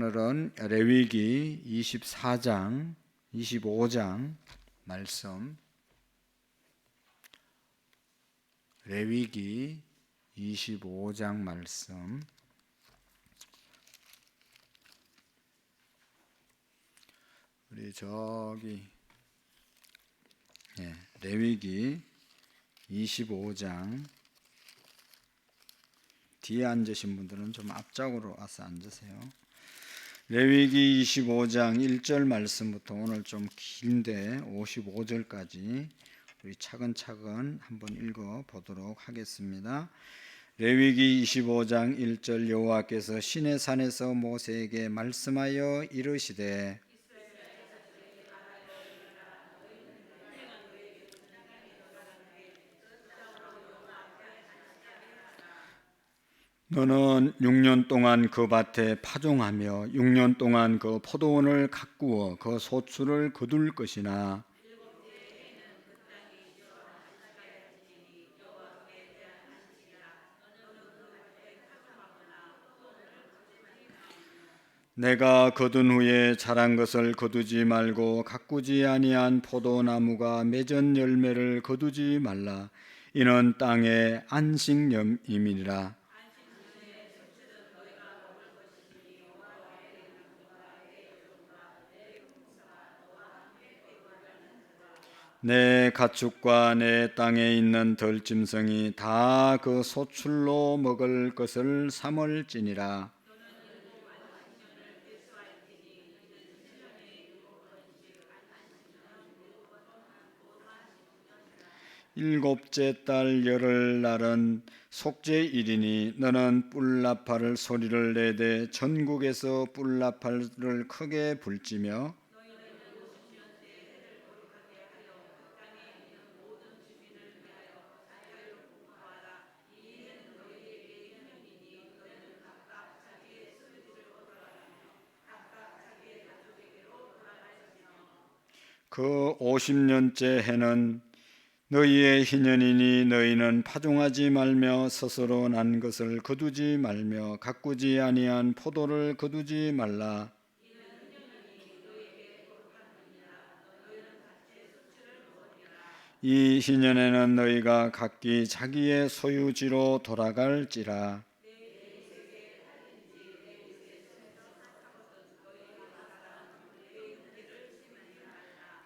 오늘은 레위기 24장, 25장 말씀, 레위기 25장 말씀, 우리 레위기 25장 뒤에 앉으신 분들은 좀 앞쪽으로 와서 앉으세요. 레위기 25장 1절 말씀부터 오늘 좀 긴데 55절까지 우리 차근차근 한번 읽어 보도록 하겠습니다. 레위기 25장 1절 여호와께서 시내산에서 모세에게 말씀하여 이르시되 너는 6년 동안 그 밭에 파종하며 6년 동안 그 포도원을 가꾸어 그 소출을 거둘 것이나 내가 거둔 후에 자란 것을 거두지 말고 가꾸지 아니한 포도나무가 맺은 열매를 거두지 말라. 이는 땅의 안식년임이니라. 내 가축과 내 땅에 있는 들짐승이 다 그 소출로 먹을 것을 삼을지니라. 일곱째 달 열흘날은 속죄일이니 너는 뿔나팔 소리를 내되 전국에서 뿔나팔을 크게 불지며 그 50년째 해는 너희의 희년이니 너희는 파종하지 말며 스스로 난 것을 거두지 말며 가꾸지 아니한 포도를 거두지 말라. 이 희년에는 너희가 각기 자기의 소유지로 돌아갈지라.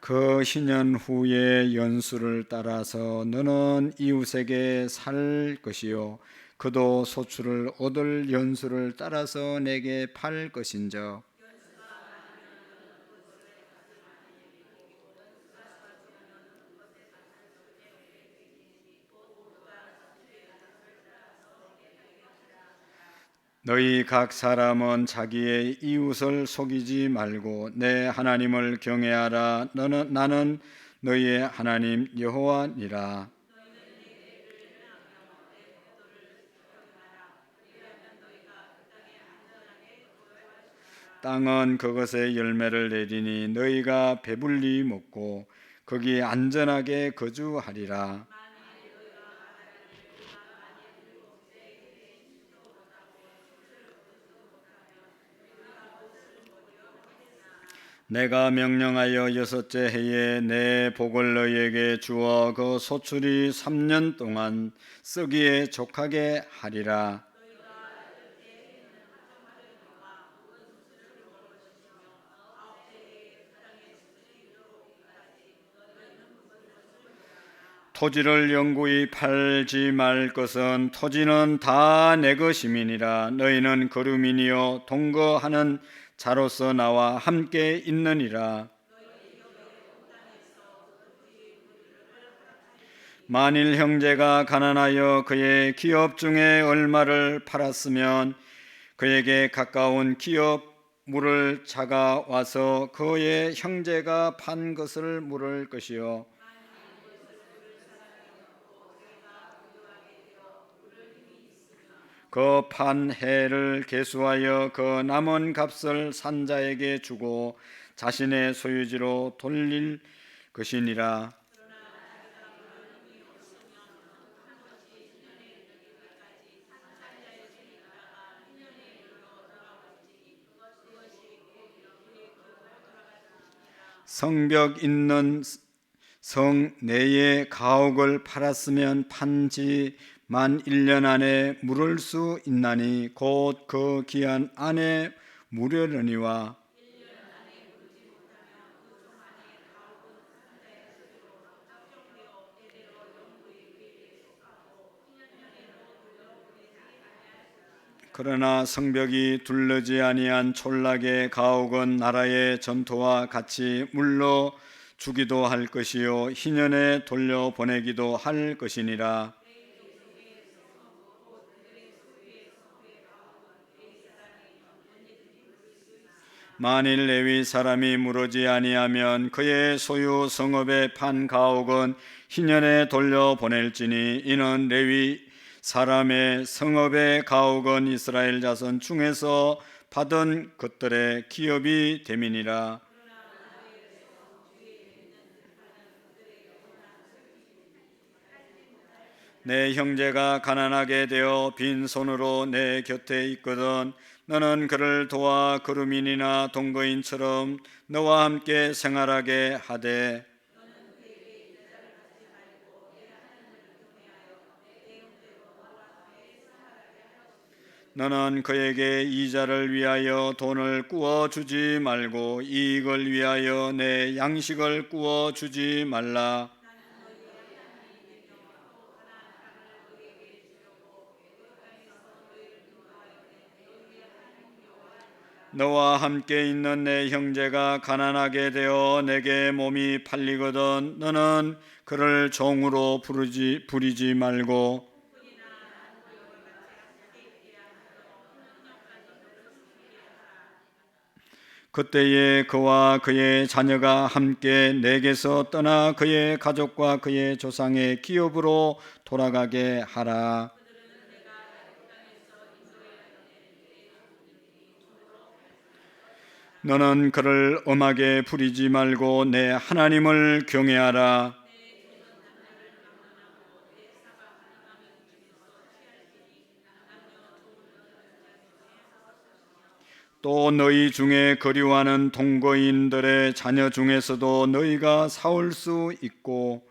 그 희년 후의 연수를 따라서 너는 이웃에게 살 것이요 그도 소출을 얻을 연수를 따라서 내게 팔 것인즉 너희 각 사람은 자기의 이웃을 속이지 말고 내 하나님을 경외하라. 나는 너희의 하나님 여호와니라. 땅은 그것의 열매를 내리니 너희가 배불리 먹고 거기 안전하게 거주하리라. 내가 명령하여 여섯째 해에 내 복을 너희에게 주어 그 소출이 3년 동안 썩이에 족하게 하리라. 토지를 영구히 팔지 말 것은 토지는 다 내 것임이니라. 너희는 거류민이요 동거하는 자로서 나와 함께 있느니라. 만일 형제가 가난하여 그의 기업 중에 얼마를 팔았으면 그에게 가까운 기업 물을 자가 와서 그의 형제가 판 것을 물을 것이요 그 판 해를 계수하여 그 남은 값을 산자에게 주고 자신의 소유지로 돌릴 것이니라. 성벽 있는 성 내에 가옥을 팔았으면 판지 만 1년 안에 물을 수 있나니 곧 그 기한 안에 무료려니와 그러나 성벽이 둘르지 아니한 촌락의 가옥은 나라의 전토와 같이 물러 주기도 할 것이요 희년에 돌려보내기도 할 것이니라. 만일 레위 사람이 물으지 아니하면 그의 소유 성읍에 판 가옥은 희년에 돌려보낼지니 이는 레위 사람의 성읍의 가옥은 이스라엘 자손 중에서 받은 것들의 기업이 됨이니라. 내 형제가 가난하게 되어 빈손으로 내 곁에 있거든 너는 그를 도와 그루민이나 동거인처럼 너와 함께 생활하게 하되 너는 그에게 이자를 위하여 돈을 꾸어 주지 말고 이익을 위하여 내 양식을 꾸어 주지 말라. 너와 함께 있는 내 형제가 가난하게 되어 내게 몸이 팔리거든 너는 그를 종으로 부리지 말고 그때에 그와 그의 자녀가 함께 내게서 떠나 그의 가족과 그의 조상의 기업으로 돌아가게 하라. 너는 그를 엄하게 부리지 말고 내 하나님을 경외하라. 또 너희 중에 거류하는 동거인들의 자녀 중에서도 너희가 사올 수 있고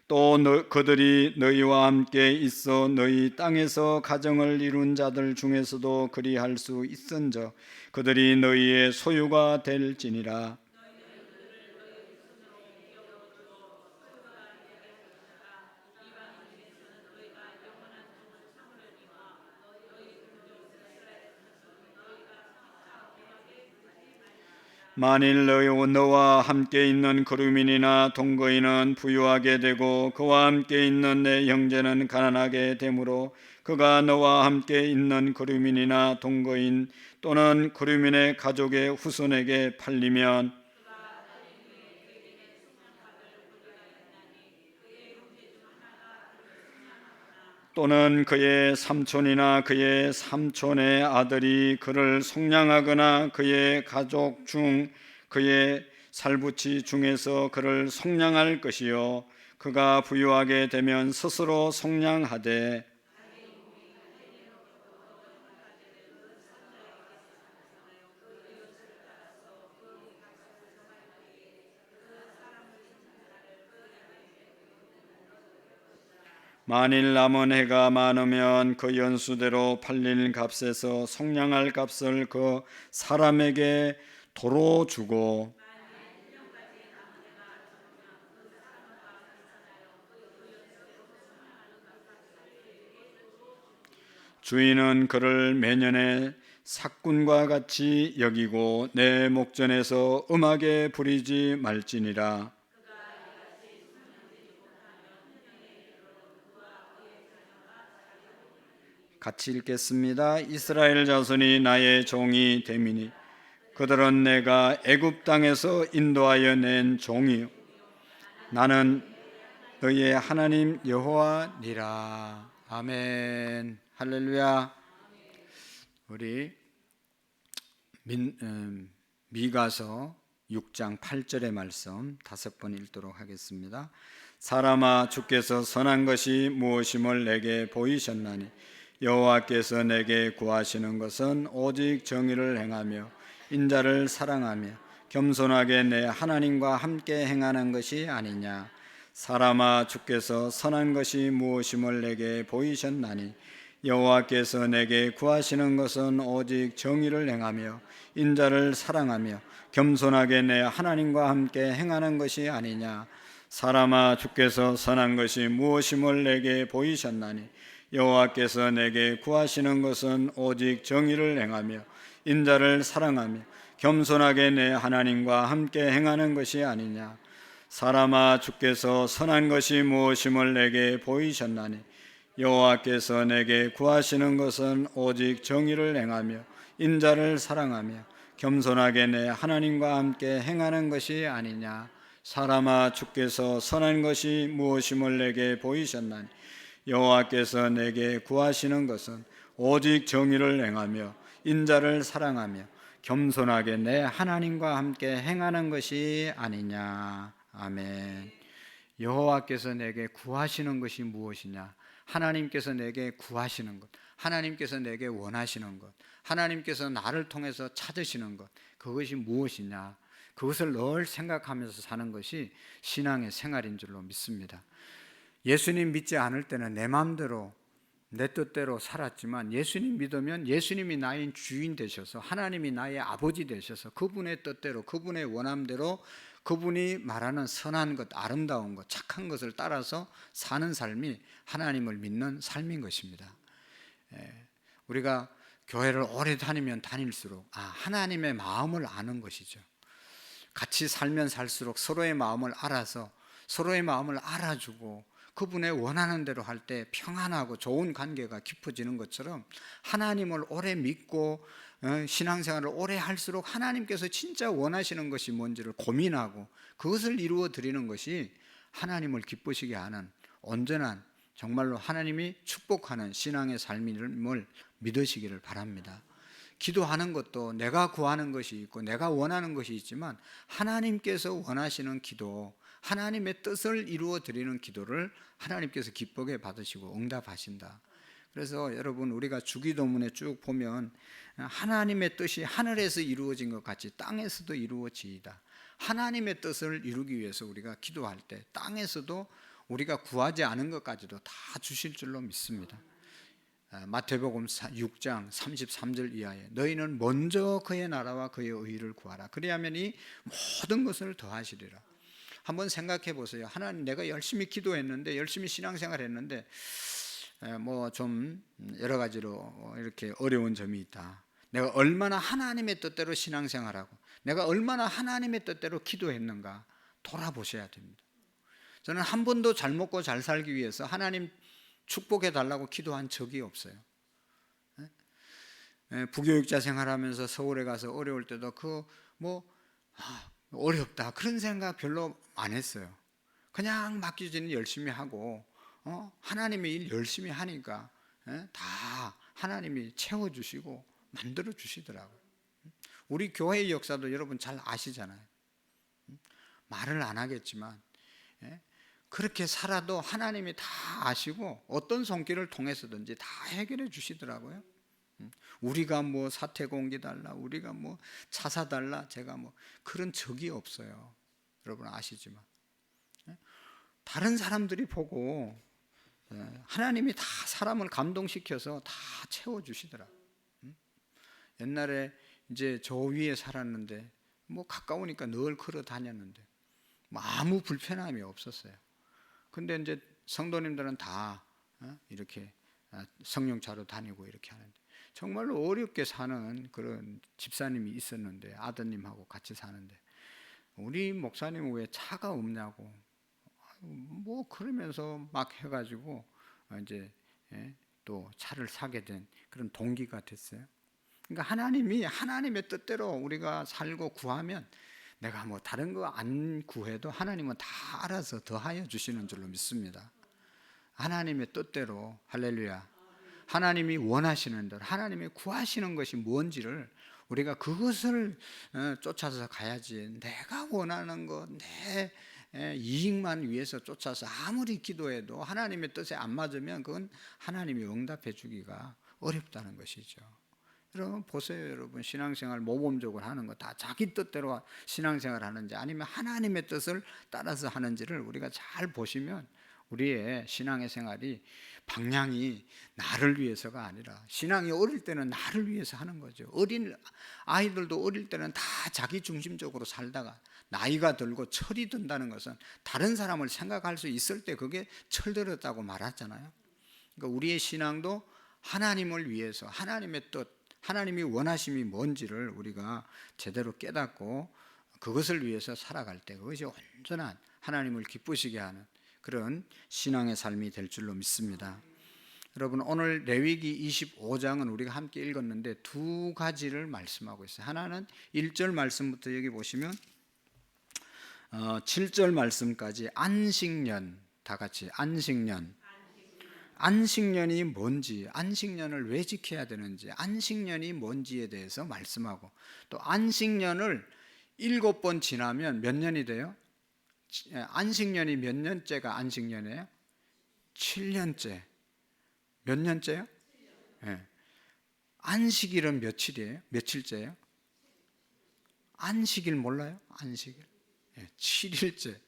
또 그들이 너희와 함께 있어 너희 땅에서 가정을 이룬 자들 중에서도 그리할 수 있은즉 그들이 너희의 소유가 될지니라. 만일 너와 함께 있는 거류민이나 동거인은 부유하게 되고 그와 함께 있는 내 형제는 가난하게 되므로 그가 너와 함께 있는 거류민이나 동거인 또는 거류민의 가족의 후손에게 팔리면 또는 그의 삼촌이나 그의 삼촌의 아들이 그를 속량하거나 그의 가족 중 그의 살부치 중에서 그를 속량할 것이요 그가 부유하게 되면 스스로 속량하되 만일 남은 해가 많으면 그 연수대로 팔릴 값에서 속량할 값을 그 사람에게 도로 주고 주인은 그를 매년의 삭군과 같이 여기고 내 목전에서 음하게 부리지 말지니라. 같이 읽겠습니다. 이스라엘 자손이 나의 종이 됨이니 그들은 내가 애굽 땅에서 인도하여 낸 종이요 나는 너희의 하나님 여호와니라. 아멘. 할렐루야. 우리 미가서 6장 8절의 말씀 5번 읽도록 하겠습니다. 사람아 주께서 선한 것이 무엇임을 내게 보이셨나니 여호와께서 내게 구하시는 것은 오직 정의를 행하며 인자를 사랑하며 겸손하게 내 하나님과 함께 행하는 것이 아니냐. 사람아, 주께서 선한 것이 무엇임을 내게 보이셨나니 여호와께서 내게 구하시는 것은 오직 정의를 행하며 인자를 사랑하며 겸손하게 내 하나님과 함께 행하는 것이 아니냐. 사람아, 주께서 선한 것이 무엇임을 내게 보이셨나니 여호와께서 내게 구하시는 것은 오직 정의를 행하며 인자를 사랑하며 겸손하게 내 하나님과 함께 행하는 것이 아니냐. 사람아, 주께서 선한 것이 무엇임을 내게 보이셨나니 여호와께서 내게 구하시는 것은 오직 정의를 행하며 인자를 사랑하며 겸손하게 내 하나님과 함께 행하는 것이 아니냐. 사람아, 주께서 선한 것이 무엇임을 내게 보이셨나니 여호와께서 내게 구하시는 것은 오직 정의를 행하며 인자를 사랑하며 겸손하게 내 하나님과 함께 행하는 것이 아니냐. 아멘. 여호와께서 내게 구하시는 것이 무엇이냐? 하나님께서 내게 구하시는 것, 하나님께서 내게 원하시는 것, 하나님께서 나를 통해서 찾으시는 것, 그것이 무엇이냐? 그것을 늘 생각하면서 사는 것이 신앙의 생활인 줄로 믿습니다. 예수님 믿지 않을 때는 내 마음대로 내 뜻대로 살았지만 예수님 믿으면 예수님이 나의 주인 되셔서 하나님이 나의 아버지 되셔서 그분의 뜻대로 그분의 원함대로 그분이 말하는 선한 것, 아름다운 것, 착한 것을 따라서 사는 삶이 하나님을 믿는 삶인 것입니다. 우리가 교회를 오래 다니면 다닐수록 하나님의 마음을 아는 것이죠. 같이 살면 살수록 서로의 마음을 알아서 서로의 마음을 알아주고 그분의 원하는 대로 할 때 평안하고 좋은 관계가 깊어지는 것처럼 하나님을 오래 믿고 신앙생활을 오래 할수록 하나님께서 진짜 원하시는 것이 뭔지를 고민하고 그것을 이루어 드리는 것이 하나님을 기쁘시게 하는 온전한 정말로 하나님이 축복하는 신앙의 삶임을 믿으시기를 바랍니다. 기도하는 것도 내가 구하는 것이 있고 내가 원하는 것이 있지만 하나님께서 원하시는 기도, 하나님의 뜻을 이루어 드리는 기도를 하나님께서 기쁘게 받으시고 응답하신다. 그래서 여러분, 우리가 주기도문에 쭉 보면 하나님의 뜻이 하늘에서 이루어진 것 같이 땅에서도 이루어지이다. 하나님의 뜻을 이루기 위해서 우리가 기도할 때 땅에서도 우리가 구하지 않은 것까지도 다 주실 줄로 믿습니다. 마태복음 6장 33절 이하에 너희는 먼저 그의 나라와 그의 의를 구하라. 그리하면 이 모든 것을 더하시리라. 한번 생각해 보세요. 하나님, 내가 열심히 기도했는데 열심히 신앙생활 했는데 뭐 좀 여러 가지로 이렇게 어려운 점이 있다. 내가 얼마나 하나님의 뜻대로 신앙생활하고 내가 얼마나 하나님의 뜻대로 기도했는가 돌아보셔야 됩니다. 저는 한 번도 잘 먹고 잘 살기 위해서 하나님 축복해 달라고 기도한 적이 없어요. 부교육자 생활하면서 서울에 가서 어려울 때도 어렵다 그런 생각 별로 안 했어요. 그냥 맡겨진 일 열심히 하고 하나님의 일 열심히 하니까 다 하나님이 채워주시고 만들어 주시더라고요. 우리 교회의 역사도 여러분 잘 아시잖아요. 말을 안 하겠지만 그렇게 살아도 하나님이 다 아시고 어떤 손길을 통해서든지 다 해결해 주시더라고요. 우리가 뭐 사택 옮기달라, 우리가 뭐 차 사달라, 제가 뭐 그런 적이 없어요. 여러분 아시지만 다른 사람들이 보고 하나님이 다 사람을 감동시켜서 다 채워주시더라. 옛날에 이제 저 위에 살았는데 뭐 가까우니까 늘 걸어 다녔는데 아무 불편함이 없었어요. 근데 이제 성도님들은 다 이렇게 성령차로 다니고 이렇게 하는데 정말로 어렵게 사는 그런 집사님이 있었는데 아드님하고 같이 사는데 우리 목사님은 왜 차가 없냐고 뭐 그러면서 막 해가지고 이제 또 차를 사게 된 그런 동기가 됐어요. 그러니까 하나님이 하나님의 뜻대로 우리가 살고 구하면 내가 뭐 다른 거 안 구해도 하나님은 다 알아서 더하여 주시는 줄로 믿습니다. 하나님의 뜻대로 할렐루야. 하나님이 원하시는 대로 하나님이 구하시는 것이 뭔지를 우리가 그것을 쫓아서 가야지. 내가 원하는 것, 내 이익만 위해서 쫓아서 아무리 기도해도 하나님의 뜻에 안 맞으면 그건 하나님이 응답해 주기가 어렵다는 것이죠. 여러분 보세요. 여러분 신앙생활 모범적으로 하는 거 다 자기 뜻대로 신앙생활 하는지 아니면 하나님의 뜻을 따라서 하는지를 우리가 잘 보시면 우리의 신앙의 생활이 방향이 나를 위해서가 아니라, 신앙이 어릴 때는 나를 위해서 하는 거죠. 어린 아이들도 어릴 때는 다 자기 중심적으로 살다가 나이가 들고 철이 든다는 것은 다른 사람을 생각할 수 있을 때 그게 철들었다고 말하잖아요. 그러니까 우리의 신앙도 하나님을 위해서, 하나님의 뜻, 하나님이 원하심이 뭔지를 우리가 제대로 깨닫고 그것을 위해서 살아갈 때 그것이 온전한 하나님을 기쁘시게 하는 그런 신앙의 삶이 될 줄로 믿습니다. 여러분 오늘 레위기 25장은 우리가 함께 읽었는데 두 가지를 말씀하고 있어요. 하나는 1절 말씀부터 여기 보시면 7절 말씀까지 안식년, 다 같이 안식년, 안식년이 뭔지, 안식년을 왜 지켜야 되는지, 안식년이 뭔지에 대해서 말씀하고, 또 안식년을 7번 지나면 몇 년이 돼요? 안식년이 몇 년째가 안식년이에요? 7년째. 몇 년째요? 네. 안식일은 며칠이에요? 며칠째예요? 안식일 몰라요? 안식일 7일째.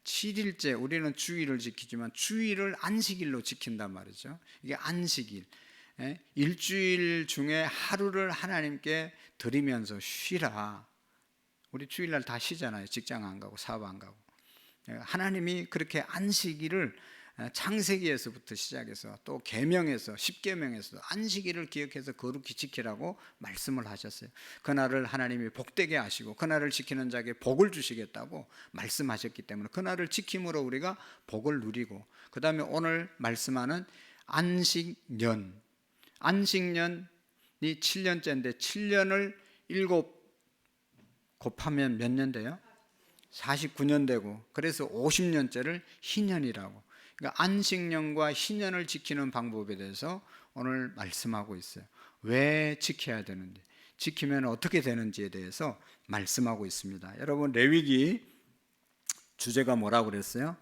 7일째, 우리는 주일을 지키지만 주일을 안식일로 지킨단 말이죠. 이게 안식일, 일주일 중에 하루를 하나님께 드리면서 쉬라. 우리 주일날 다 쉬잖아요. 직장 안 가고 사업 안 가고. 하나님이 그렇게 안식일을 창세기에서부터 시작해서 또 계명에서 10계명에서도 안식일을 기억해서 거룩히 지키라고 말씀을 하셨어요. 그날을 하나님이 복되게 하시고 그날을 지키는 자에게 복을 주시겠다고 말씀하셨기 때문에 그날을 지킴으로 우리가 복을 누리고, 그 다음에 오늘 말씀하는 안식년, 안식년이 7년째인데 7년을 7 곱하면 몇 년 돼요? 49년 되고, 그래서 50년째를 희년이라고. 그러니까 안식년과 희년을 지키는 방법에 대해서 오늘 말씀하고 있어요. 왜 지켜야 되는지, 지키면 어떻게 되는지에 대해서 말씀하고 있습니다. 여러분 레위기 주제가 뭐라고 그랬어요?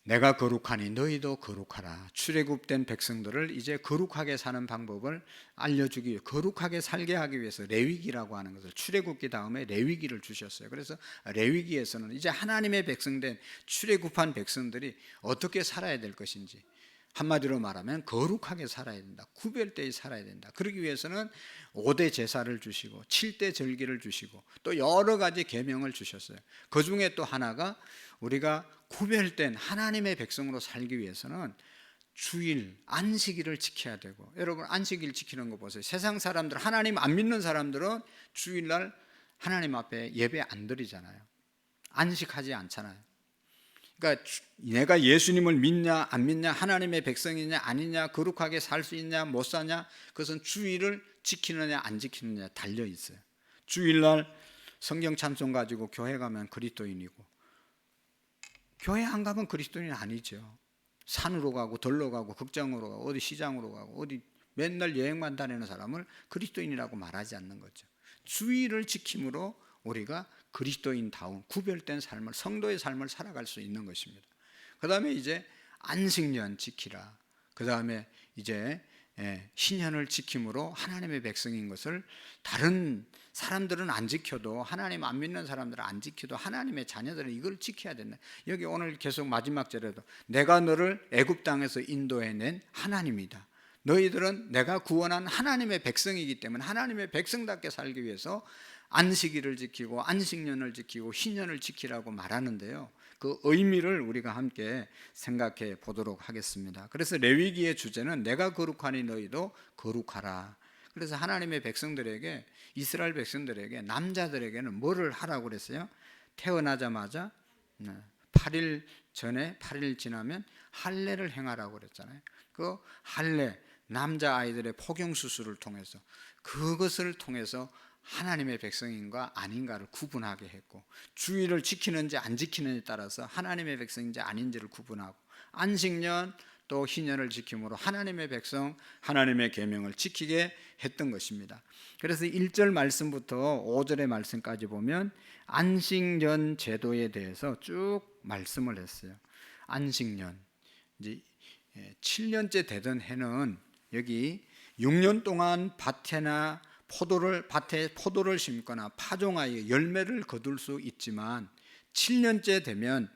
내가 거룩하니 너희도 거룩하라. 출애굽된 백성들을 이제 거룩하게 사는 방법을 알려주기 위해, 거룩하게 살게 하기 위해서 레위기라고 하는 것을, 출애굽기 다음에 레위기를 주셨어요. 그래서 레위기에서는 이제 하나님의 백성된 출애굽한 백성들이 어떻게 살아야 될 것인지, 한마디로 말하면 거룩하게 살아야 된다. 구별되이 살아야 된다. 그러기 위해서는 5대 제사를 주시고 7대 절기를 주시고 또 여러 가지 계명을 주셨어요. 그 중에 또 하나가 우리가 구별된 하나님의 백성으로 살기 위해서는 주일, 안식일을 지켜야 되고, 여러분 안식일 지키는 거 보세요. 세상 사람들, 하나님 안 믿는 사람들은 주일날 하나님 앞에 예배 안 드리잖아요. 안식하지 않잖아요. 그러니까 내가 예수님을 믿냐 안 믿냐, 하나님의 백성이냐 아니냐, 거룩하게 살 수 있냐 못 사냐, 그것은 주일을 지키느냐 안 지키느냐 달려 있어요. 주일날 성경 찬송 가지고 교회 가면 그리스도인이고, 교회 안 가면 그리스도인 아니죠. 산으로 가고 들로 가고 극장으로 가고 어디 시장으로 가고 어디 맨날 여행만 다니는 사람을 그리스도인이라고 말하지 않는 거죠. 주일을 지킴으로 우리가 그리스도인다운 구별된 삶을, 성도의 삶을 살아갈 수 있는 것입니다. 그 다음에 이제 안식년 지키라. 그 다음에 이제 신년을 지킴으로 하나님의 백성인 것을, 다른 사람들은 안 지켜도, 하나님 안 믿는 사람들은 안 지켜도 하나님의 자녀들은 이걸 지켜야 된다. 여기 오늘 계속 마지막 절에도 내가 너를 애굽 땅에서 인도해낸 하나님이다. 너희들은 내가 구원한 하나님의 백성이기 때문에 하나님의 백성답게 살기 위해서 안식일을 지키고 안식년을 지키고 희년을 지키라고 말하는데요, 그 의미를 우리가 함께 생각해 보도록 하겠습니다. 그래서 레위기의 주제는 내가 거룩하니 너희도 거룩하라. 그래서 하나님의 백성들에게, 이스라엘 백성들에게, 남자들에게는 뭐를 하라고 그랬어요? 태어나자마자 8일 전에 8일 지나면 할례를 행하라고 그랬잖아요. 그 할례, 남자아이들의 포경수술을 통해서, 그것을 통해서 하나님의 백성인가 아닌가를 구분하게 했고, 주일을 지키는지 안 지키는지에 따라서 하나님의 백성인지 아닌지를 구분하고, 안식년 또 희년을 지킴으로 하나님의 백성, 하나님의 계명을 지키게 했던 것입니다. 그래서 1절 말씀부터 5절의 말씀까지 보면 안식년 제도에 대해서 쭉 말씀을 했어요. 안식년, 이제 7년째 되던 해는 여기 6년 동안 밭에 포도를 심거나 파종하여 열매를 거둘 수 있지만 7년째 되면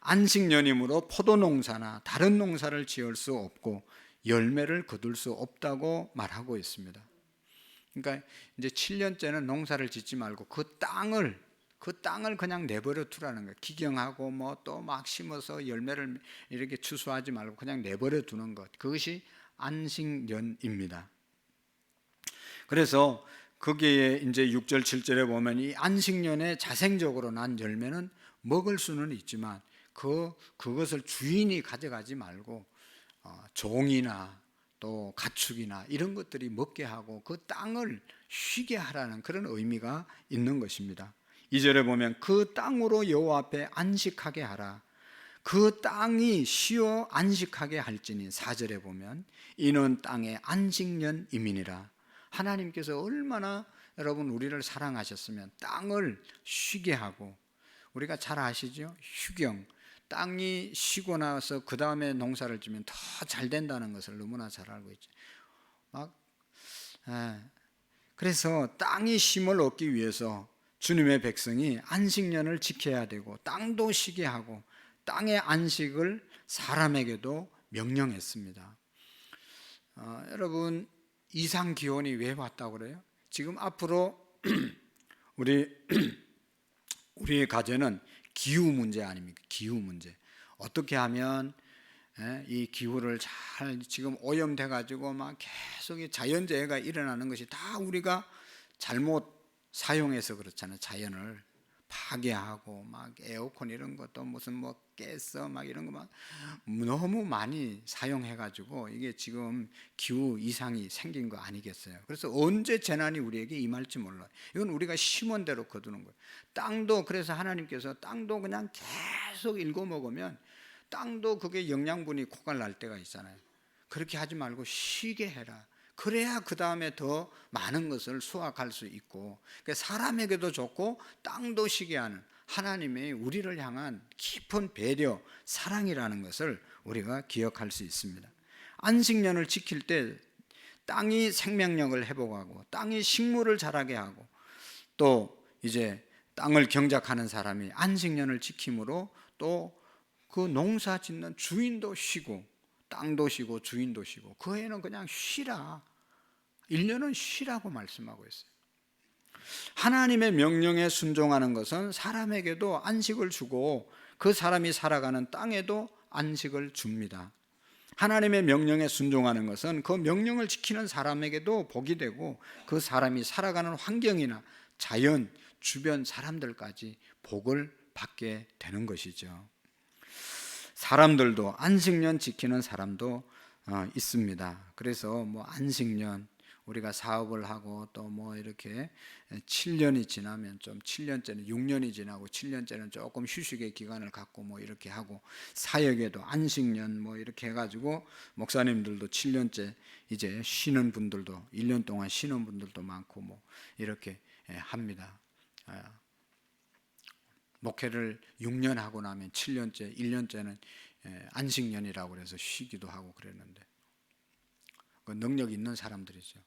안식년이므로 포도 농사나 다른 농사를 지을 수 없고 열매를 거둘 수 없다고 말하고 있습니다. 그러니까 이제 7년째는 농사를 짓지 말고 그 땅을 그냥 내버려 두라는 거예요. 기경하고 뭐 또 막 심어서 열매를 이렇게 추수하지 말고 그냥 내버려 두는 것. 그것이 안식년입니다. 그래서 거기에 이제 6절 7절에 보면 이 안식년에 자생적으로 난 열매는 먹을 수는 있지만 그것을 주인이 가져가지 말고 종이나 또 가축이나 이런 것들이 먹게 하고 그 땅을 쉬게 하라는 그런 의미가 있는 것입니다. 2절에 보면 그 땅으로 여호와 앞에 안식하게 하라. 그 땅이 쉬어 안식하게 할지니 4절에 보면 이는 땅의 안식년임이니라. 하나님께서 얼마나 여러분 우리를 사랑하셨으면 땅을 쉬게 하고, 우리가 잘 아시죠? 휴경, 땅이 쉬고 나서 그 다음에 농사를 지면 더 잘 된다는 것을 너무나 잘 알고 있죠. 그래서 땅이 쉼을 얻기 위해서 주님의 백성이 안식년을 지켜야 되고 땅도 쉬게 하고 땅의 안식을 사람에게도 명령했습니다. 여러분, 이상 기온이 왜 왔다고 그래요? 지금 앞으로 우리의 과제는 기후 문제 아닙니까? 기후 문제. 어떻게 하면 이 기후를 잘, 지금 오염돼 가지고 막 계속 자연재해가 일어나는 것이 다 우리가 잘못 사용해서 그렇잖아요. 자연을 파괴하고 막 에어컨 이런 것도 무슨 뭐 가스 막 이런 거 막 너무 많이 사용해 가지고 이게 지금 기후 이상이 생긴 거 아니겠어요? 그래서 언제 재난이 우리에게 임할지 몰라요. 이건 우리가 심은 대로 거두는 거예요. 땅도, 그래서 하나님께서 땅도 그냥 계속 일궈 먹으면 땅도 그게 영양분이 고갈날 때가 있잖아요. 그렇게 하지 말고 쉬게 해라. 그래야 그 다음에 더 많은 것을 수확할 수 있고, 사람에게도 좋고 땅도 쉬게 하는 하나님의 우리를 향한 깊은 배려, 사랑이라는 것을 우리가 기억할 수 있습니다. 안식년을 지킬 때 땅이 생명력을 회복하고 땅이 식물을 자라게 하고, 또 이제 땅을 경작하는 사람이 안식년을 지킴으로 또 그 농사 짓는 주인도 쉬고 땅도 쉬고 주인도 쉬고, 그 해는 그냥 쉬라, 1년은 쉬라고 말씀하고 있어요. 하나님의 명령에 순종하는 것은 사람에게도 안식을 주고 그 사람이 살아가는 땅에도 안식을 줍니다. 하나님의 명령에 순종하는 것은 그 명령을 지키는 사람에게도 복이 되고 그 사람이 살아가는 환경이나 자연, 주변 사람들까지 복을 받게 되는 것이죠. 사람들도 안식년 지키는 사람도 있습니다. 그래서 뭐 안식년, 우리가 사업을 하고 또 뭐 이렇게 7년이 지나면 좀, 7년째는 6년이 지나고 7년째는 조금 휴식의 기간을 갖고 뭐 이렇게 하고, 사역에도 안식년 뭐 이렇게 해가지고 목사님들도 7년째 이제 쉬는 분들도, 1년 동안 쉬는 분들도 많고 뭐 이렇게 합니다. 목회를 6년 하고 나면 7년째, 1년째는 안식년이라고 그래서 쉬기도 하고 그랬는데, 그 능력 있는 사람들이죠.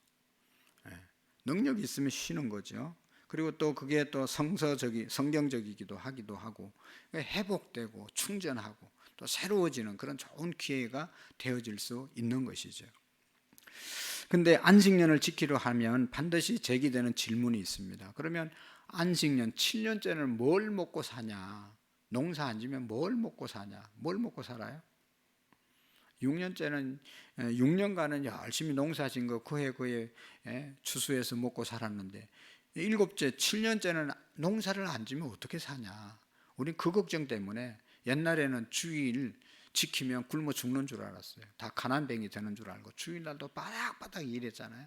능력이 있으면 쉬는 거죠. 그리고 또 그게 또 성경적이기도 하기도 하고, 회복되고 충전하고 또 새로워지는 그런 좋은 기회가 되어질 수 있는 것이죠. 근데 안식년을 지키려 하면 반드시 제기되는 질문이 있습니다. 그러면 안식년 7년째는 뭘 먹고 사냐? 농사 안 지면 뭘 먹고 사냐? 뭘 먹고 살아요? 6년째는 6년간은 열심히 농사 진 거 그해 추수해서 먹고 살았는데, 7째 7년째는 농사를 안 지면 어떻게 사냐? 우린 그 걱정 때문에 옛날에는 주일 지키면 굶어 죽는 줄 알았어요. 다 가난뱅이 되는 줄 알고 주일날도 바닥바닥 일했잖아요.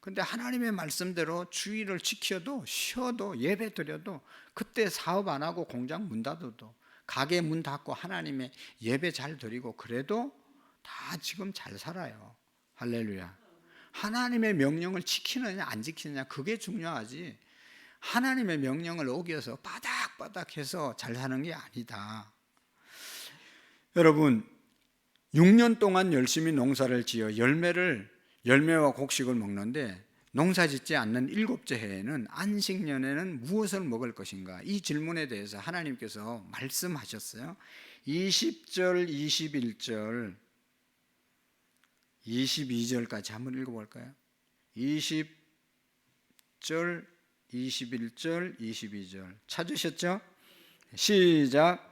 근데 하나님의 말씀대로 주일을 지켜도, 쉬어도, 예배 드려도, 그때 사업 안 하고 공장 문 닫아도, 가게 문 닫고 하나님의 예배 잘 드리고 그래도 다 지금 잘 살아요. 할렐루야. 하나님의 명령을 지키느냐 안 지키느냐 그게 중요하지, 하나님의 명령을 어겨서 바닥바닥해서 잘 사는 게 아니다. 여러분, 6년 동안 열심히 농사를 지어 열매를 열매와 곡식을 먹는데 농사짓지 않는 7째 해에는 안식년에는 무엇을 먹을 것인가? 이 질문에 대해서 하나님께서 말씀하셨어요. 20절, 21절, 22절까지 한번 읽어볼까요? 20절, 21절, 22절 찾으셨죠? 시작.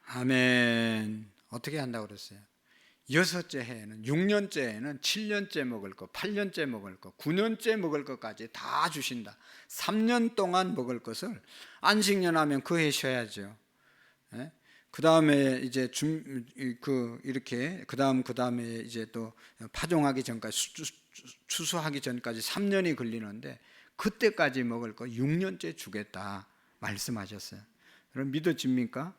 아멘. 어떻게 한다고 그랬어요? 6째 해에는, 6년째 해에는 7년째 먹을 것, 8년째 먹을 것, 9년째 먹을 것까지 다 주신다. 3년 동안 먹을 것을 안식년 하면 그 해 쉬어야죠. 그 다음에 이제 이렇게 그 다음에 이제 또 파종하기 전까지 추수하기 전까지 3년이 걸리는데 그때까지 먹을 거 6년째 주겠다 말씀하셨어요. 그럼 믿어집니까?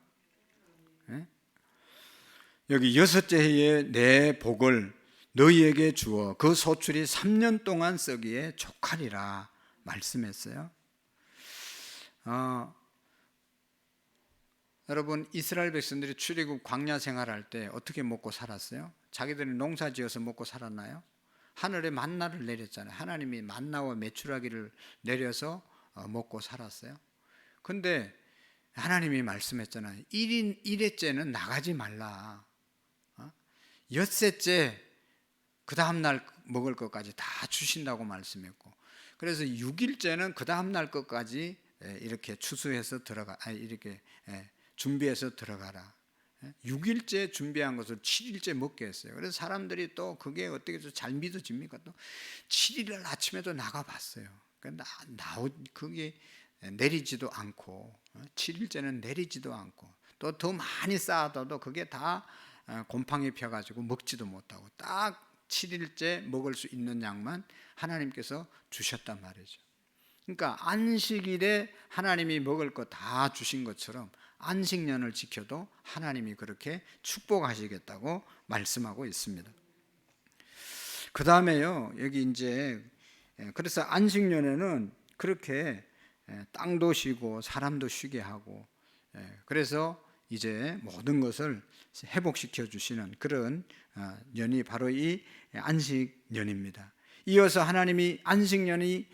여기 6째 해에 내 복을 너희에게 주어 그 소출이 3년 동안 썩이에 족하리라 말씀했어요. 여러분, 이스라엘 백성들이 출애굽 광야 생활할 때 어떻게 먹고 살았어요? 자기들이 농사 지어서 먹고 살았나요? 하늘에 만나를 내렸잖아요. 하나님이 만나와 메추라기를 내려서 먹고 살았어요. 근데 하나님이 말씀했잖아요. 1회째는 나가지 말라. 엿새째 그 다음날 먹을 것까지 다 주신다고 말씀했고, 그래서 6일째는 그 다음날 것까지 이렇게 추수해서 이렇게 준비해서 들어가라. 6일째 준비한 것을 7일째 먹게 했어요. 그래서 사람들이 또 그게 어떻게 잘 믿어집니까? 또 7일 아침에도 나가봤어요. 그게 내리지도 않고, 7일째는 내리지도 않고, 또 더 많이 쌓아둬도 그게 다 곰팡이 펴가지고 먹지도 못하고 딱 7일째 먹을 수 있는 양만 하나님께서 주셨단 말이죠. 그러니까 안식일에 하나님이 먹을 거 다 주신 것처럼 안식년을 지켜도 하나님이 그렇게 축복하시겠다고 말씀하고 있습니다. 그 다음에요, 여기 이제 그래서 안식년에는 그렇게 땅도 쉬고 사람도 쉬게 하고, 그래서 이제 모든 것을 회복시켜 주시는 그런 년이 바로 이 안식년입니다. 이어서 하나님이 안식년이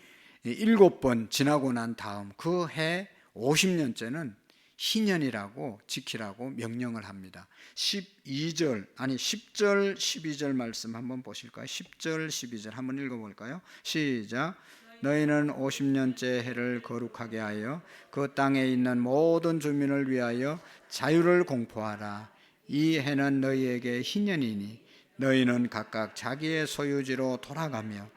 7번 지나고 난 다음 그 해 50년째는 희년이라고 지키라고 명령을 합니다. 10절, 12절 말씀 한번 보실까요? 10절, 12절 한번 읽어볼까요? 시작. 너희는 50년째 해를 거룩하게 하여 그 땅에 있는 모든 주민을 위하여 자유를 공포하라. 이 해는 너희에게 희년이니 너희는 각각 자기의 소유지로 돌아가며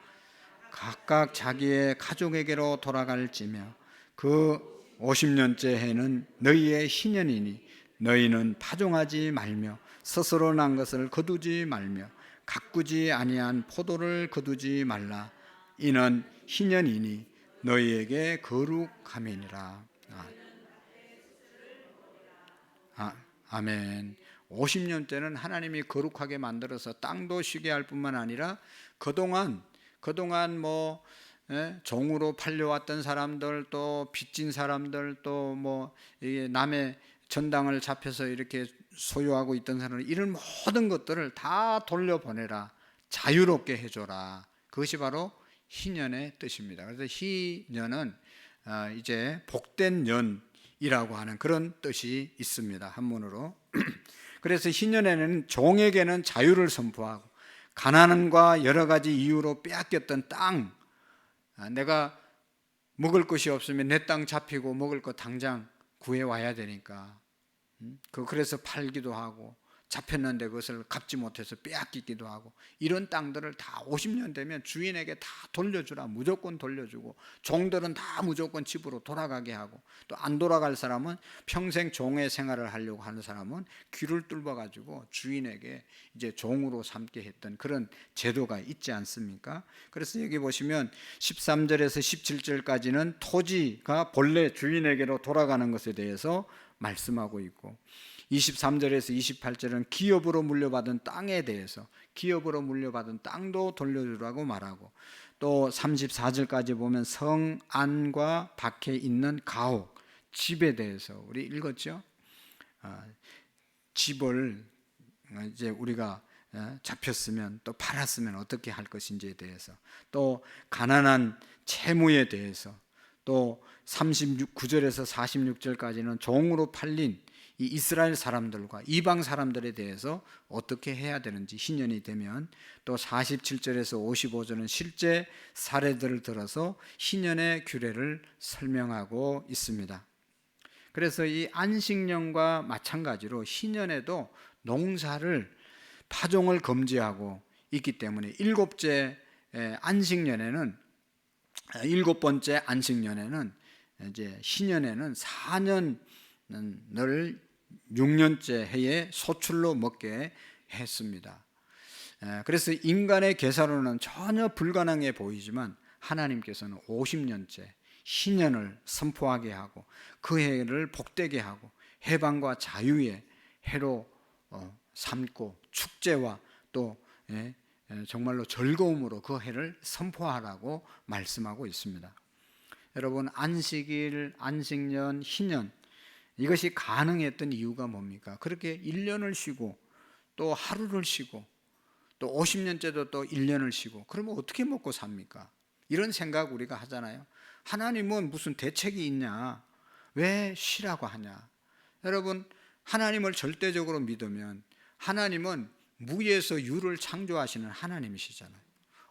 각각 자기의 가족에게로 돌아갈지며 그 50년째 해는 너희의 희년이니 너희는 파종하지 말며 스스로 난 것을 거두지 말며 가꾸지 아니한 포도를 거두지 말라. 이는 희년이니 너희에게 거룩함이니라. 아멘. 50년째는 하나님이 거룩하게 만들어서 땅도 쉬게 할 뿐만 아니라 그동안 종으로 팔려왔던 사람들, 또 빚진 사람들, 또 남의 전당을 잡혀서 이렇게 소유하고 있던 사람들, 이런 모든 것들을 다 돌려보내라, 자유롭게 해줘라. 그것이 바로 희년의 뜻입니다. 그래서 희년은 이제 복된 년이라고 하는 그런 뜻이 있습니다, 한문으로. 그래서 희년에는 종에게는 자유를 선포하고 가난과 여러 가지 이유로 빼앗겼던 땅, 내가 먹을 것이 없으면 내 땅 잡히고 먹을 거 당장 구해와야 되니까 그래서 팔기도 하고 잡혔는데 그것을 갚지 못해서 빼앗기기도 하고, 이런 땅들을 다 50년 되면 주인에게 다 돌려주라, 무조건 돌려주고, 종들은 다 무조건 집으로 돌아가게 하고, 또 안 돌아갈 사람은, 평생 종의 생활을 하려고 하는 사람은 귀를 뚫어 가지고 주인에게 이제 종으로 삼게 했던 그런 제도가 있지 않습니까? 그래서 여기 보시면 13절에서 17절까지는 토지가 본래 주인에게로 돌아가는 것에 대해서 말씀하고 있고, 23절에서 28절은 기업으로 물려받은 땅에 대해서, 기업으로 물려받은 땅도 돌려주라고 말하고, 또 34절까지 보면 성 안과 밖에 있는 가옥, 집에 대해서 우리 읽었죠? 집을 이제 우리가 잡혔으면 또 팔았으면 어떻게 할 것인지에 대해서, 또 가난한 채무에 대해서, 또 39절에서 46절까지는 종으로 팔린 이 이스라엘 사람들과 이방 사람들에 대해서 어떻게 해야 되는지 희년이 되면, 또 47절에서 55절은 실제 사례들을 들어서 희년의 규례를 설명하고 있습니다. 그래서 이 안식년과 마찬가지로 희년에도 농사를, 파종을 금지하고 있기 때문에 일곱 번째 안식년에는 이제 희년에는 4년을 6년째 해에 소출로 먹게 했습니다. 그래서 인간의 계산으로는 전혀 불가능해 보이지만 하나님께서는 50년째 희년을 선포하게 하고 그 해를 복되게 하고 해방과 자유의 해로 삼고 축제와 또 정말로 즐거움으로 그 해를 선포하라고 말씀하고 있습니다. 여러분, 안식일, 안식년, 희년, 이것이 가능했던 이유가 뭡니까? 그렇게 1년을 쉬고 또 하루를 쉬고 또 50년째도 또 1년을 쉬고 그러면 어떻게 먹고 삽니까? 이런 생각 우리가 하잖아요. 하나님은 무슨 대책이 있냐? 왜 쉬라고 하냐? 여러분, 하나님을 절대적으로 믿으면 하나님은 무에서 유를 창조하시는 하나님이시잖아요.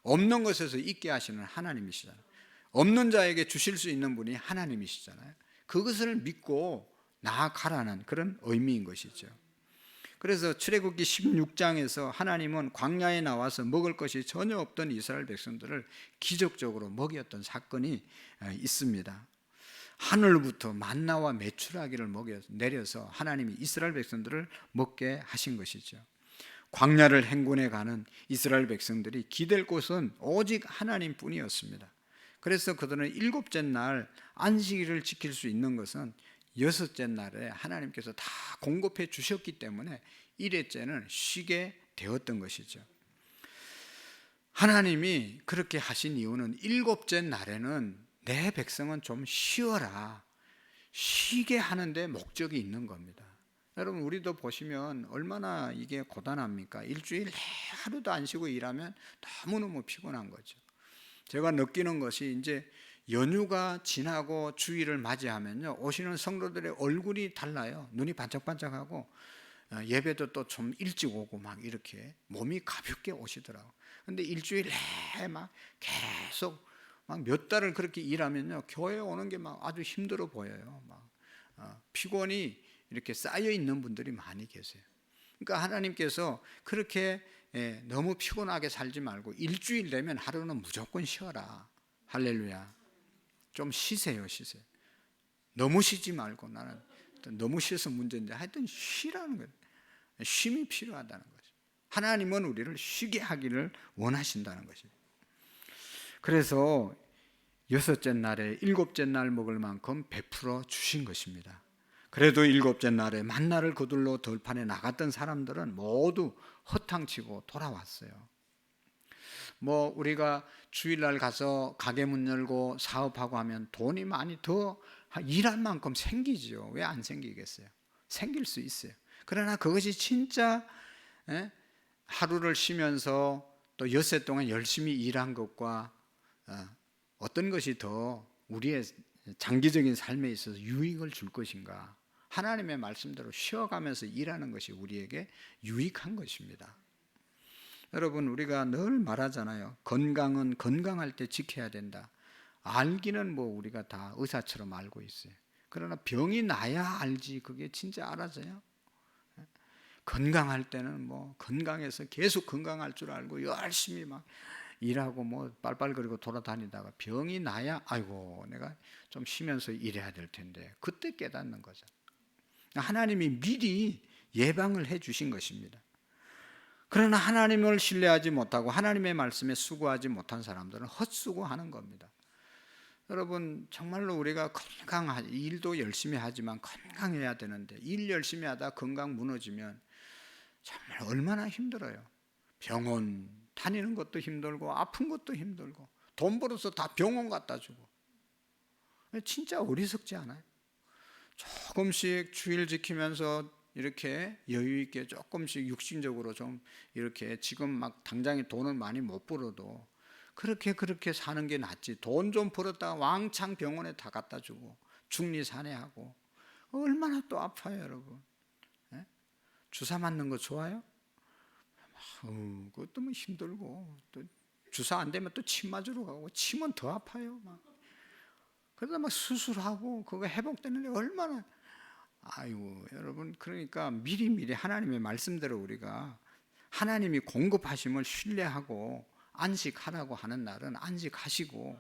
없는 것에서 있게 하시는 하나님이시잖아요. 없는 자에게 주실 수 있는 분이 하나님이시잖아요. 그것을 믿고 나아가라는 그런 의미인 것이죠. 그래서 출애굽기 16장에서 하나님은 광야에 나와서 먹을 것이 전혀 없던 이스라엘 백성들을 기적적으로 먹였던 사건이 있습니다. 하늘부터 만나와 메추라기를 내려서 하나님이 이스라엘 백성들을 먹게 하신 것이죠. 광야를 행군해 가는 이스라엘 백성들이 기댈 곳은 오직 하나님뿐이었습니다. 그래서 그들은 일곱째 날 안식일을 지킬 수 있는 것은 여섯째 날에 하나님께서 다 공급해 주셨기 때문에 일회째는 쉬게 되었던 것이죠. 하나님이 그렇게 하신 이유는 일곱째 날에는 내 백성은 좀 쉬어라, 쉬게 하는데 목적이 있는 겁니다. 여러분, 우리도 보시면 얼마나 이게 고단합니까? 일주일 하루도 안 쉬고 일하면 너무너무 피곤한 거죠. 제가 느끼는 것이 이제 연휴가 지나고 주일을 맞이하면요, 오시는 성도들의 얼굴이 달라요. 눈이 반짝반짝하고 예배도 또 좀 일찍 오고 막 이렇게 몸이 가볍게 오시더라고요. 근데 일주일 내내 막 계속 막 몇 달을 그렇게 일하면요, 교회에 오는 게 막 아주 힘들어 보여요. 막 피곤이 이렇게 쌓여 있는 분들이 많이 계세요. 그러니까 하나님께서 그렇게 너무 피곤하게 살지 말고 일주일 되면 하루는 무조건 쉬어라. 할렐루야. 좀 쉬세요. 너무 쉬지 말고, 나는 너무 쉬어서 문제인데 하여튼 쉬라는 거예요. 쉼이 필요하다는 거죠. 하나님은 우리를 쉬게 하기를 원하신다는 것이죠. 그래서 여섯째 날에 일곱째 날 먹을 만큼 베풀어 주신 것입니다. 그래도 일곱째 날에 만나를 거둘러 들판에 나갔던 사람들은 모두 허탕치고 돌아왔어요. 뭐 우리가 주일날 가서 가게 문 열고 사업하고 하면 돈이 많이 더 일할 만큼 생기지요. 왜 안 생기겠어요? 생길 수 있어요. 그러나 그것이 진짜 하루를 쉬면서 또 엿새 동안 열심히 일한 것과 어떤 것이 더 우리의 장기적인 삶에 있어서 유익을 줄 것인가? 하나님의 말씀대로 쉬어가면서 일하는 것이 우리에게 유익한 것입니다. 여러분, 우리가 늘 말하잖아요. 건강은 건강할 때 지켜야 된다. 알기는 뭐 우리가 다 의사처럼 알고 있어요. 그러나 병이 나야 알지 그게 진짜 알아져요? 건강할 때는 뭐 건강해서 계속 건강할 줄 알고 열심히 막 일하고 뭐 빨빨거리고 돌아다니다가 병이 나야 아이고 내가 좀 쉬면서 일해야 될 텐데 그때 깨닫는 거죠. 하나님이 미리 예방을 해 주신 것입니다. 그러나 하나님을 신뢰하지 못하고 하나님의 말씀에 수고하지 못한 사람들은 헛수고하는 겁니다. 여러분 정말로 우리가 건강하지 일도 열심히 하지만 건강해야 되는데 일 열심히 하다 건강 무너지면 정말 얼마나 힘들어요. 병원 다니는 것도 힘들고 아픈 것도 힘들고 돈 벌어서 다 병원 갖다 주고 진짜 어리석지 않아요? 조금씩 주일 지키면서 이렇게 여유 있게 조금씩 육신적으로 좀 이렇게 지금 막 당장에 돈을 많이 못 벌어도 그렇게 사는 게 낫지. 돈 좀 벌었다가 왕창 병원에 다 갖다 주고 중리산회하고 얼마나 또 아파요, 여러분. 예? 주사 맞는 거 좋아요? 그것도 뭐 힘들고 또 주사 안 되면 또 침 맞으러 가고 침은 더 아파요. 막. 그러다 막 수술하고 그거 회복되는데 얼마나 아이고 여러분 그러니까 미리미리 하나님의 말씀대로 우리가 하나님이 공급하심을 신뢰하고 안식하라고 하는 날은 안식하시고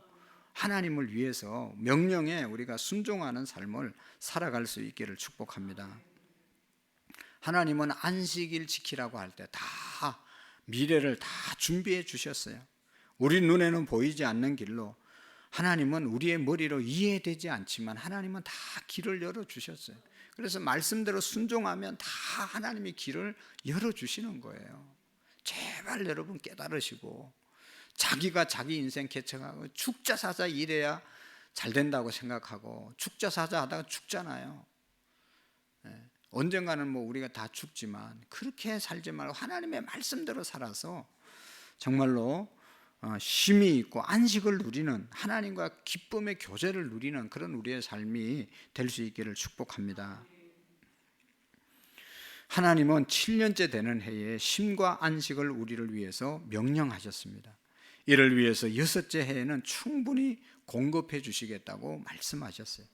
하나님을 위해서 명령에 우리가 순종하는 삶을 살아갈 수 있기를 축복합니다. 하나님은 안식일 지키라고 할 때 다 미래를 다 준비해 주셨어요. 우리 눈에는 보이지 않는 길로 하나님은 우리의 머리로 이해되지 않지만 하나님은 다 길을 열어주셨어요. 그래서 말씀대로 순종하면 다 하나님이 길을 열어주시는 거예요. 제발 여러분 깨달으시고 자기가 자기 인생 개척하고 죽자 사자 이래야 잘 된다고 생각하고 죽자 사자 하다가 죽잖아요. 언젠가는 뭐 우리가 다 죽지만 그렇게 살지 말고 하나님의 말씀대로 살아서 정말로 쉼이 있고 안식을 누리는 하나님과 기쁨의 교제를 누리는 그런 우리의 삶이 될 수 있기를 축복합니다. 하나님은 7년째 되는 해에 쉼과 안식을 우리를 위해서 명령하셨습니다. 이를 위해서 6째 해에는 충분히 공급해 주시겠다고 말씀하셨어요.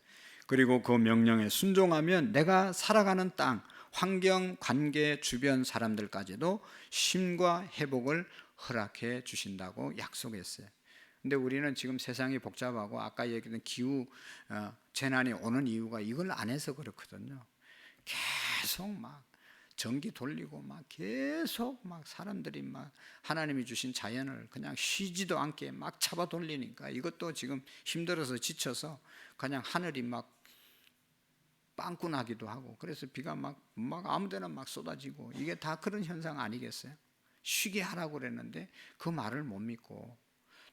그리고 그 명령에 순종하면 내가 살아가는 땅, 환경, 관계, 주변 사람들까지도 쉼과 회복을 허락해 주신다고 약속했어요. 근데 우리는 지금 세상이 복잡하고 아까 얘기했던 기후 재난이 오는 이유가 이걸 안 해서 그렇거든요. 계속 막 전기 돌리고 막 계속 막 사람들이 막 하나님이 주신 자연을 그냥 쉬지도 않게 막 잡아 돌리니까 이것도 지금 힘들어서 지쳐서 그냥 하늘이 막 빵꾸 나기도 하고 그래서 비가 막 아무데나 막 쏟아지고 이게 다 그런 현상 아니겠어요? 쉬게 하라고 그랬는데 그 말을 못 믿고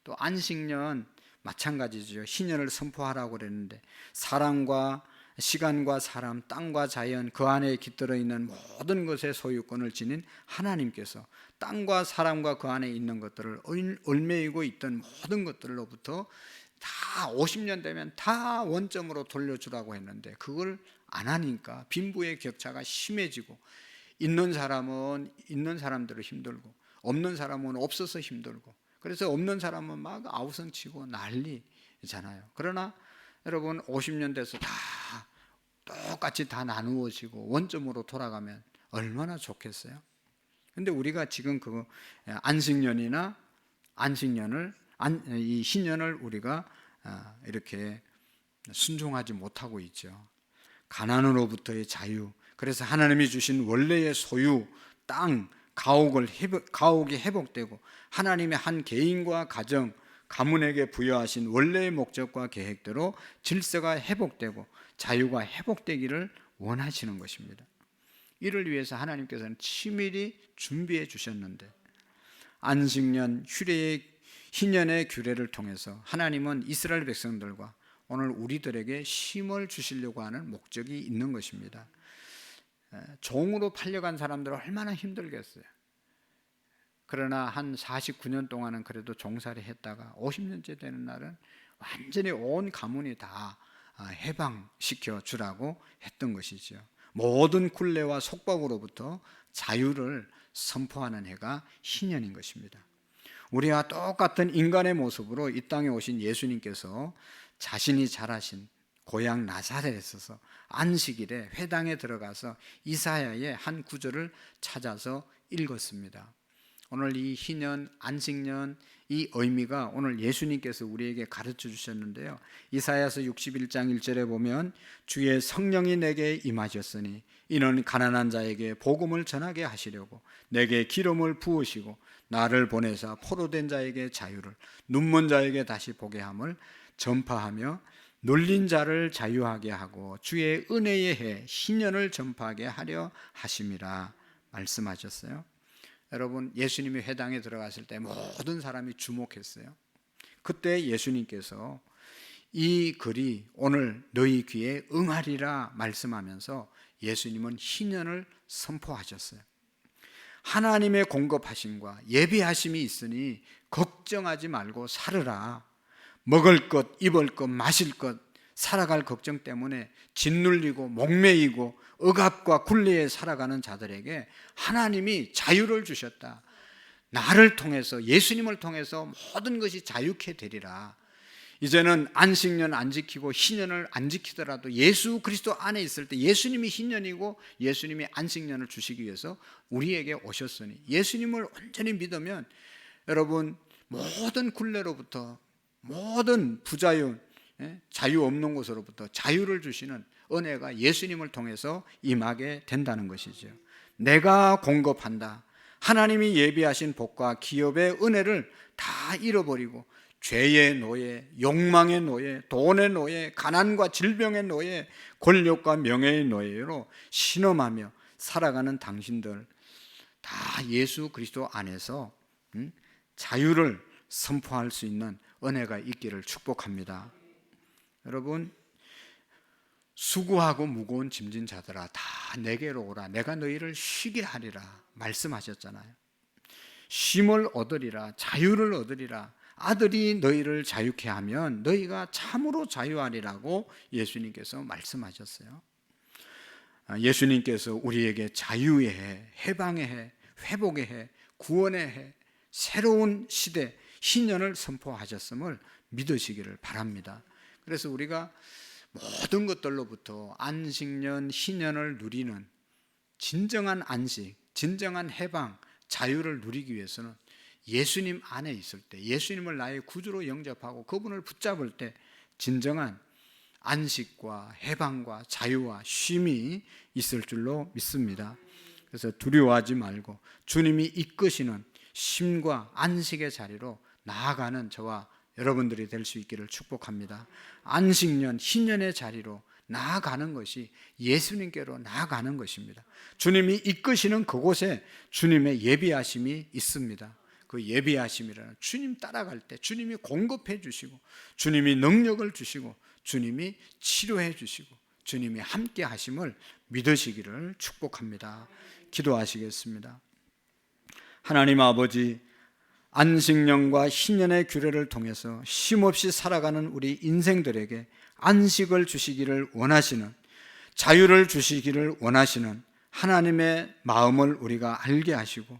또 안식년 마찬가지죠. 희년을 선포하라고 그랬는데 사람과 시간과 사람, 땅과 자연 그 안에 깃들어 있는 모든 것의 소유권을 지닌 하나님께서 땅과 사람과 그 안에 있는 것들을 얽매이고 있던 모든 것들로부터 다 50년 되면 다 원점으로 돌려주라고 했는데 그걸 안 하니까 빈부의 격차가 심해지고 있는 사람은 있는 사람대로 힘들고 없는 사람은 없어서 힘들고 그래서 없는 사람은 막 아우성치고 난리잖아요. 그러나 여러분 50년 돼서 다 똑같이 다 나누어지고 원점으로 돌아가면 얼마나 좋겠어요. 근데 우리가 지금 그 안식년이나 이 희년을 우리가 이렇게 순종하지 못하고 있죠. 가난으로부터의 자유, 그래서 하나님이 주신 원래의 소유, 땅, 가옥이 회복되고 하나님의 한 개인과 가정, 가문에게 부여하신 원래의 목적과 계획대로 질서가 회복되고 자유가 회복되기를 원하시는 것입니다. 이를 위해서 하나님께서는 치밀히 준비해 주셨는데 안식년, 희년의 규례를 통해서 하나님은 이스라엘 백성들과 오늘 우리들에게 쉼을 주시려고 하는 목적이 있는 것입니다. 종으로 팔려간 사람들은 얼마나 힘들겠어요. 그러나 한 49년 동안은 그래도 종살이 했다가 50년째 되는 날은 완전히 온 가문이 다 해방시켜 주라고 했던 것이죠. 모든 굴레와 속박으로부터 자유를 선포하는 해가 희년인 것입니다. 우리와 똑같은 인간의 모습으로 이 땅에 오신 예수님께서 자신이 잘하신 고향 나사렛에서 안식일에 회당에 들어가서 이사야의 한 구절을 찾아서 읽었습니다. 오늘 이 희년, 안식년, 이 의미가 오늘 예수님께서 우리에게 가르쳐 주셨는데요. 이사야서 61장 1절에 보면 주의 성령이 내게 임하셨으니 이는 가난한 자에게 복음을 전하게 하시려고 내게 기름을 부으시고 나를 보내사 포로된 자에게 자유를, 눈먼 자에게 다시 보게 함을 전파하며 눌린 자를 자유하게 하고 주의 은혜의 해 희년을 전파하게 하려 하심이라 말씀하셨어요. 여러분, 예수님이 회당에 들어갔을 때 모든 사람이 주목했어요. 그때 예수님께서 이 글이 오늘 너희 귀에 응하리라 말씀하면서 예수님은 희년을 선포하셨어요. 하나님의 공급하심과 예비하심이 있으니 걱정하지 말고 살으라. 먹을 것, 입을 것, 마실 것, 살아갈 걱정 때문에 짓눌리고 목매이고 억압과 굴레에 살아가는 자들에게 하나님이 자유를 주셨다. 나를 통해서, 예수님을 통해서 모든 것이 자유케 되리라. 이제는 안식년 안 지키고 희년을 안 지키더라도 예수 그리스도 안에 있을 때 예수님이 희년이고 예수님이 안식년을 주시기 위해서 우리에게 오셨으니 예수님을 온전히 믿으면 여러분 모든 굴레로부터, 모든 부자유, 자유 없는 곳으로부터 자유를 주시는 은혜가 예수님을 통해서 임하게 된다는 것이죠. 내가 공급한다. 하나님이 예비하신 복과 기업의 은혜를 다 잃어버리고 죄의 노예, 욕망의 노예, 돈의 노예, 가난과 질병의 노예, 권력과 명예의 노예로 신음하며 살아가는 당신들 다 예수 그리스도 안에서 자유를 선포할 수 있는 은혜가 있기를 축복합니다. 여러분, 수고하고 무거운 짐진 자들아 다 내게로 오라. 내가 너희를 쉬게 하리라 말씀하셨잖아요. 쉼을 얻으리라, 자유를 얻으리라. 아들이 너희를 자유케 하면 너희가 참으로 자유하리라고 예수님께서 말씀하셨어요. 예수님께서 우리에게 자유의 해, 해방의 해, 회복의 해, 구원의 해, 새로운 시대, 희년을 선포하셨음을 믿으시기를 바랍니다. 그래서 우리가 모든 것들로부터 안식년, 희년을 누리는 진정한 안식, 진정한 해방, 자유를 누리기 위해서는 예수님 안에 있을 때, 예수님을 나의 구주로 영접하고 그분을 붙잡을 때 진정한 안식과 해방과 자유와 쉼이 있을 줄로 믿습니다. 그래서 두려워하지 말고 주님이 이끄시는 쉼과 안식의 자리로 나아가는 저와 여러분들이 될 수 있기를 축복합니다. 안식년, 희년의 자리로 나아가는 것이 예수님께로 나아가는 것입니다. 주님이 이끄시는 그곳에 주님의 예비하심이 있습니다. 그 예비하심이라는 주님 따라갈 때 주님이 공급해 주시고 주님이 능력을 주시고 주님이 치료해 주시고 주님이 함께 하심을 믿으시기를 축복합니다. 기도하시겠습니다. 하나님 아버지, 안식년과 희년의 규례를 통해서 쉼없이 살아가는 우리 인생들에게 안식을 주시기를 원하시는, 자유를 주시기를 원하시는 하나님의 마음을 우리가 알게 하시고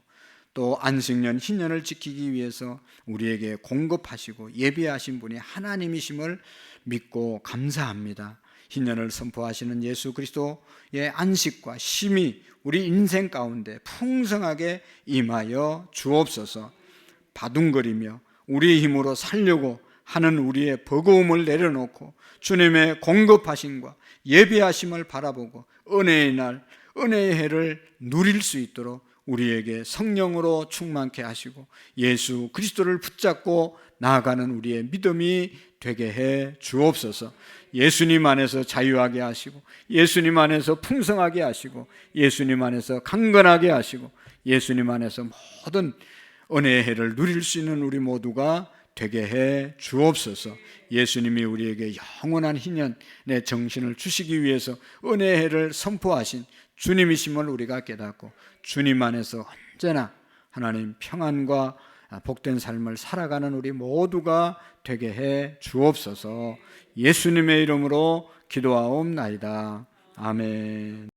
또 안식년, 희년을 지키기 위해서 우리에게 공급하시고 예비하신 분이 하나님이심을 믿고 감사합니다. 희년을 선포하시는 예수 그리스도의 안식과 쉼이 우리 인생 가운데 풍성하게 임하여 주옵소서. 바둥거리며 우리의 힘으로 살려고 하는 우리의 버거움을 내려놓고 주님의 공급하심과 예비하심을 바라보고 은혜의 날, 은혜의 해를 누릴 수 있도록 우리에게 성령으로 충만케 하시고 예수 그리스도를 붙잡고 나아가는 우리의 믿음이 되게 해 주옵소서. 예수님 안에서 자유하게 하시고 예수님 안에서 풍성하게 하시고 예수님 안에서 강건하게 하시고 예수님 안에서 모든 은혜의 해를 누릴 수 있는 우리 모두가 되게 해 주옵소서. 예수님이 우리에게 영원한 희년의 정신을 주시기 위해서 은혜의 해를 선포하신 주님이심을 우리가 깨닫고 주님 안에서 언제나 하나님 평안과 복된 삶을 살아가는 우리 모두가 되게 해 주옵소서. 예수님의 이름으로 기도하옵나이다. 아멘.